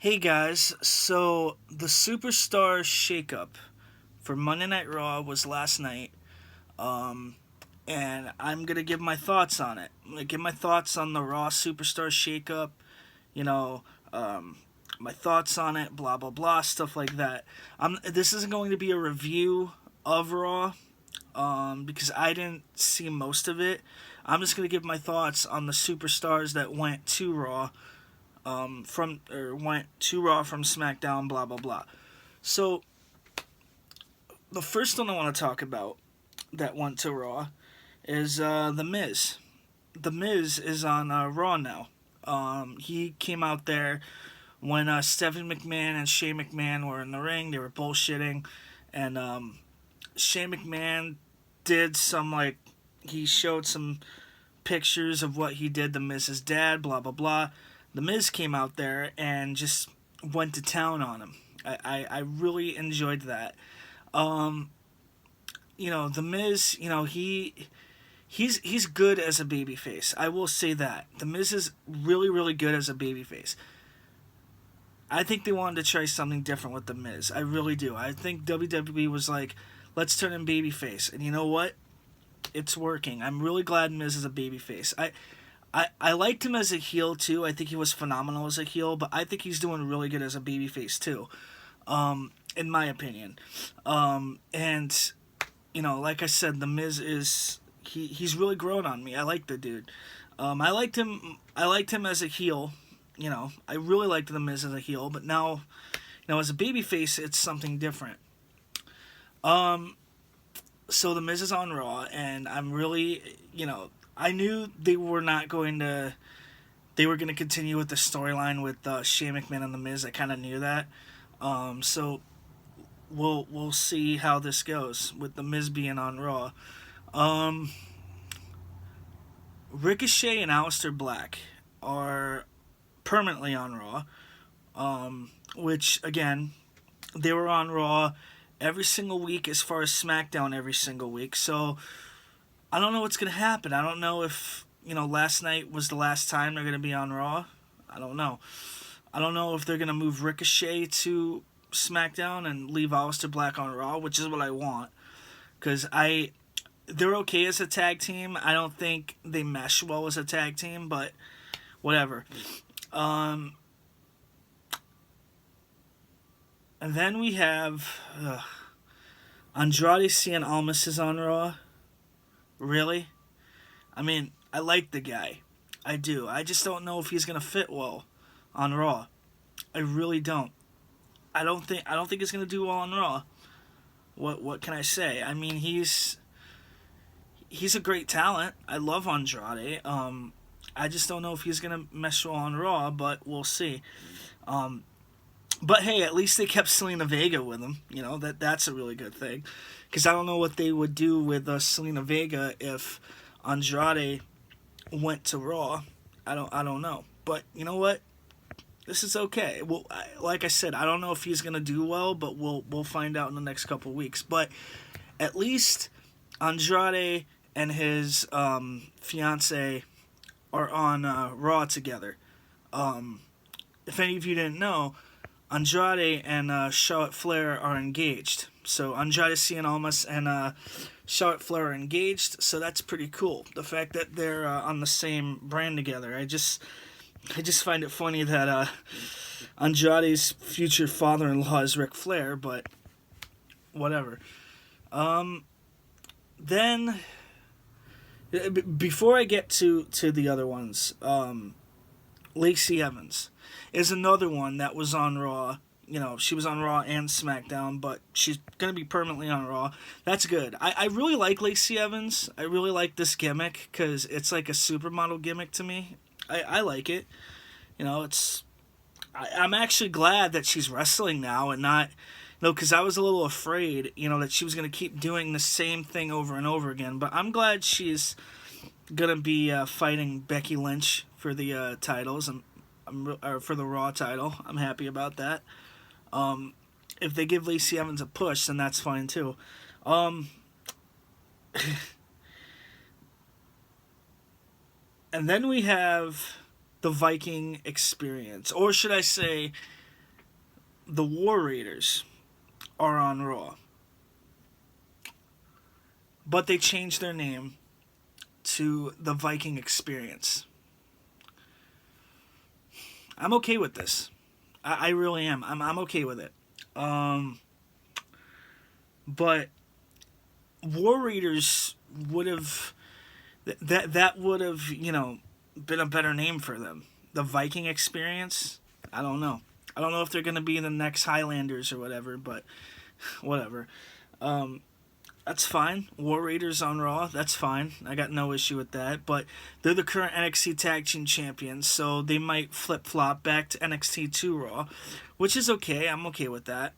Hey guys, so the Superstar shakeup for Monday Night Raw was last night, um, and I'm gonna give my thoughts on it. I'm gonna give my thoughts on the Raw Superstar shakeup, you know, um, my thoughts on it, blah blah blah, stuff like that. This isn't going to be a review of Raw, because I didn't see most of it. I'm just gonna give my thoughts on the superstars that went to Raw from or went to Raw from SmackDown, blah blah blah. So the first one I want to talk about that went to Raw is the Miz. The Miz is on Raw now. He came out there when Stephanie McMahon and Shane McMahon were in the ring. They were bullshitting, and Shane McMahon did some he showed some pictures of what he did to Miz's dad, blah blah blah. The Miz came out there and just went to town on him. I really enjoyed that. Um, the Miz, he's good as a babyface. I will say that. The Miz is really, really good as a babyface. I think they wanted to try something different with The Miz. I really do. I think WWE was like, let's turn him babyface. And you know what? It's working. I'm really glad Miz is a babyface. I liked him as a heel too. I think he was phenomenal as a heel, but I think he's doing really good as a babyface too, in my opinion. And like I said, the Miz is he's really grown on me. I like the dude. I liked him. I liked him as a heel. I really liked the Miz as a heel, but now, as a babyface, it's something different. So the Miz is on Raw, and I'm really, I knew they were not going to. They were going to continue with the storyline with Shane McMahon and the Miz. I kind of knew that. So we'll see how this goes with the Miz being on Raw. Um, Ricochet and Aleister Black are permanently on Raw. Which again, they were on Raw every single week as far as SmackDown every single week. So I don't know what's gonna happen. I don't know if last night was the last time they're gonna be on Raw. I don't know. I don't know if they're gonna move Ricochet to SmackDown and leave Aleister Black on Raw, which is what I want. Because they're okay as a tag team. I don't think they mesh well as a tag team, but whatever. And then we have Andrade Cien Almas is on Raw. Really? I mean, I like the guy. I do. I just don't know if he's gonna fit well on Raw. I really don't. I don't think he's gonna do well on Raw. What can I say? I mean, he's a great talent. I love Andrade. I just don't know if he's gonna mesh well on Raw, but we'll see. But hey, at least they kept Selena Vega with him. That's a really good thing. Because I don't know what they would do with Selena Vega if Andrade went to Raw. I don't know. But you know what? This is okay. Well, like I said, I don't know if he's gonna do well, but we'll find out in the next couple of weeks. But at least Andrade and his fiance are on Raw together. If any of you didn't know, Andrade and Charlotte Flair are engaged. So Andrade Cien Almas and Charlotte Flair are engaged. So that's pretty cool. The fact that they're on the same brand together. I just find it funny that Andrade's future father-in-law is Ric Flair, but whatever. Then before I get to the other ones, Lacey Evans is another one that was on Raw. She was on Raw and SmackDown, but she's going to be permanently on Raw. That's good. I really like Lacey Evans. I really like this gimmick because it's like a supermodel gimmick to me. I like it. I'm actually glad that she's wrestling now and not, because I was a little afraid, that she was going to keep doing the same thing over and over again. But I'm glad she's going to be fighting Becky Lynch for the titles and for the Raw title. I'm happy about that. If they give Lacey Evans a push, then that's fine too. And then we have the Viking Experience, or should I say, the War Raiders are on Raw, but they changed their name to the Viking Experience. I'm okay with this. I really am. I'm okay with it. But War Raiders would have that would have been a better name for them. The Viking Experience. I don't know. I don't know if they're gonna be the next Highlanders or whatever, but whatever. That's fine. War Raiders on Raw, that's fine. I got no issue with that. But they're the current NXT Tag Team Champions, so they might flip-flop back to NXT to Raw, which is okay. I'm okay with that.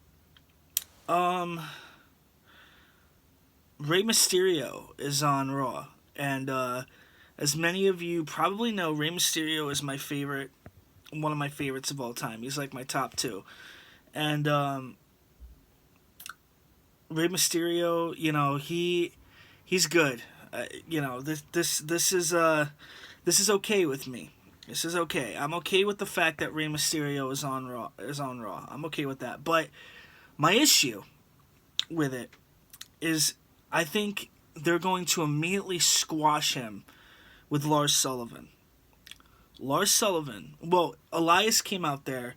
Rey Mysterio is on Raw, and as many of you probably know, Rey Mysterio is my favorite, one of my favorites of all time. He's like my top two. And Rey Mysterio, he's good. This is okay with me. This is okay. I'm okay with the fact that Rey Mysterio is on Raw. I'm okay with that. But my issue with it is I think they're going to immediately squash him with Lars Sullivan. Lars Sullivan. Well, Elias came out there,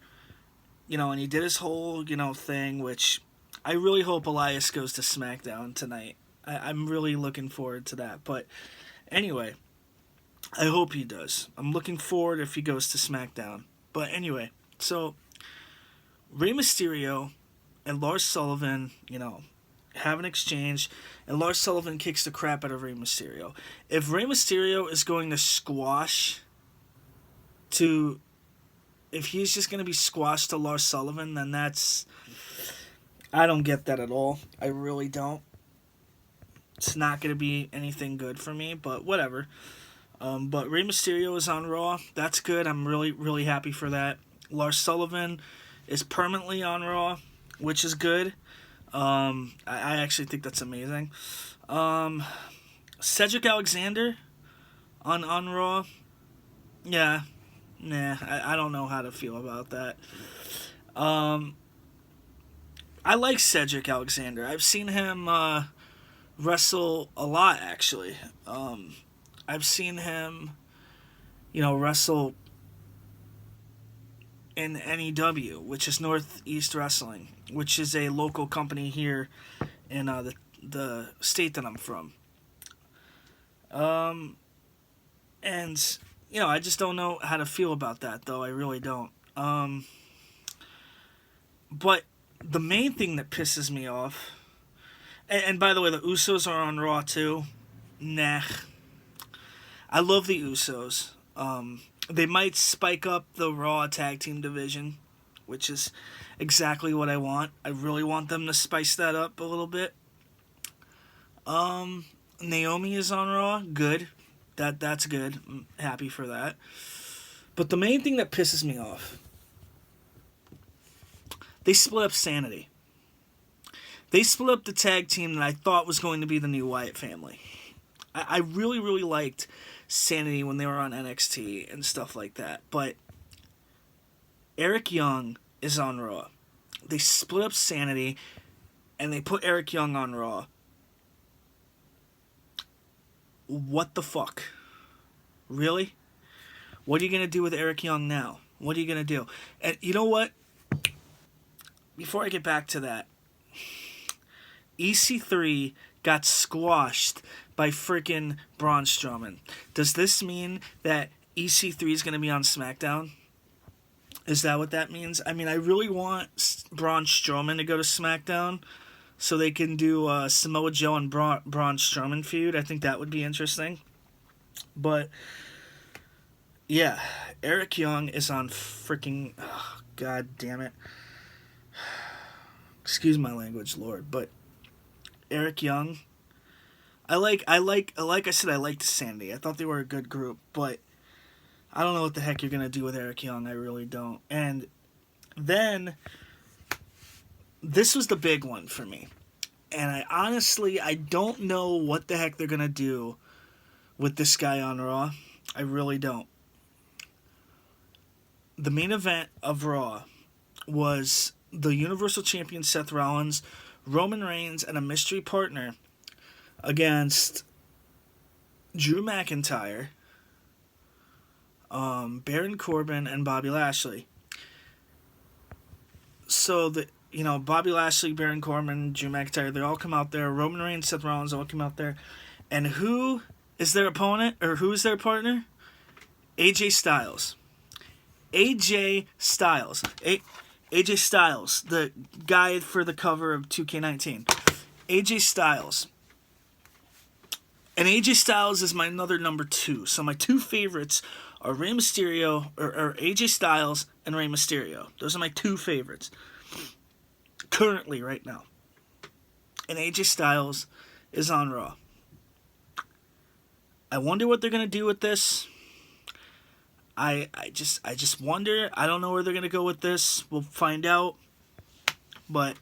and he did his whole, thing, which I really hope Elias goes to SmackDown tonight. I'm really looking forward to that. But anyway, I hope he does. I'm looking forward if he goes to SmackDown. But anyway, so Rey Mysterio and Lars Sullivan, have an exchange, and Lars Sullivan kicks the crap out of Rey Mysterio. If Rey Mysterio is going to if he's just going to be squashed to Lars Sullivan, then I don't get that at all. I really don't. It's not going to be anything good for me, but whatever. But Rey Mysterio is on Raw. That's good. I'm really, really happy for that. Lars Sullivan is permanently on Raw, which is good. I actually think that's amazing. Cedric Alexander on Raw. Yeah. Nah, I don't know how to feel about that. I like Cedric Alexander. I've seen him wrestle a lot, actually. I've seen him, wrestle in NEW, which is Northeast Wrestling, which is a local company here in the state that I'm from. And I just don't know how to feel about that, though. I really don't. But the main thing that pisses me off, and by the way, the Usos are on Raw too. Nah. I love the Usos. They might spike up the Raw tag team division, which is exactly what I want. I really want them to spice that up a little bit. Naomi is on Raw. Good. That's good. I'm happy for that. But the main thing that pisses me off, they split up Sanity. They split up the tag team that I thought was going to be the new Wyatt family. I really, really liked Sanity when they were on NXT and stuff like that. But Eric Young is on Raw. They split up Sanity and they put Eric Young on Raw. What the fuck? Really? What are you going to do with Eric Young now? What are you going to do? And you know what? Before I get back to that, EC3 got squashed by freaking Braun Strowman. Does this mean that EC3 is going to be on SmackDown? Is that what that means? I mean, I really want Braun Strowman to go to SmackDown so they can do Samoa Joe and Braun Strowman feud. I think that would be interesting. But yeah, Eric Young is on freaking... Oh, God damn it. Excuse my language, Lord, but Eric Young, like I said, I liked Sandy. I thought they were a good group, but I don't know what the heck you're gonna do with Eric Young. I really don't. And then this was the big one for me, and I don't know what the heck they're gonna do with this guy on Raw. I really don't. The main event of Raw was the Universal Champion Seth Rollins, Roman Reigns, and a mystery partner against Drew McIntyre, Baron Corbin, and Bobby Lashley. So Bobby Lashley, Baron Corbin, Drew McIntyre, they all come out there. Roman Reigns, Seth Rollins all come out there. And who is their opponent, or who is their partner? AJ Styles. AJ Styles. AJ Styles, the guy for the cover of 2K19. AJ Styles. And AJ Styles is my another number 2. So my 2 favorites are Rey Mysterio, or AJ Styles and Rey Mysterio. Those are my 2 favorites. Currently, right now. And AJ Styles is on Raw. I wonder what they're going to do with this. I just wonder. I don't know where they're going to go with this. We'll find out. But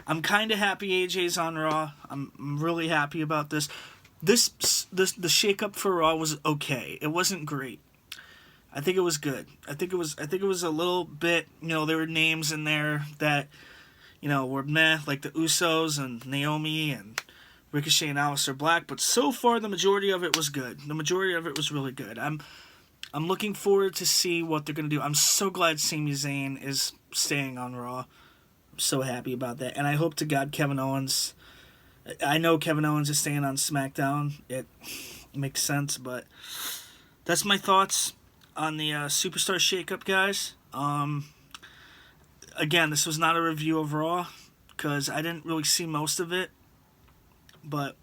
I'm kind of happy AJ's on Raw. I'm really happy about this. The shakeup for Raw was okay. It wasn't great. I think it was good. I think it was a little bit, there were names in there that, were meh, like the Usos and Naomi and Ricochet and Aleister Black, but so far the majority of it was good. The majority of it was really good. I'm looking forward to see what they're going to do. I'm so glad Sami Zayn is staying on Raw. I'm so happy about that. And I hope to God Kevin Owens... I know Kevin Owens is staying on SmackDown. It makes sense, but that's my thoughts on the Superstar Shakeup, guys. Again, this was not a review of Raw, because I didn't really see most of it. But,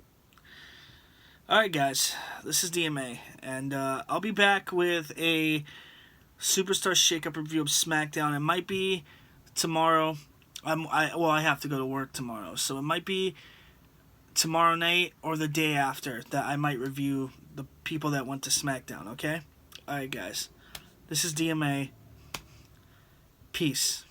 alright guys, this is DMA, and I'll be back with a Superstar Shakeup review of SmackDown. It might be tomorrow. I have to go to work tomorrow, so it might be tomorrow night or the day after that I might review the people that went to SmackDown, okay? Alright guys, this is DMA. Peace.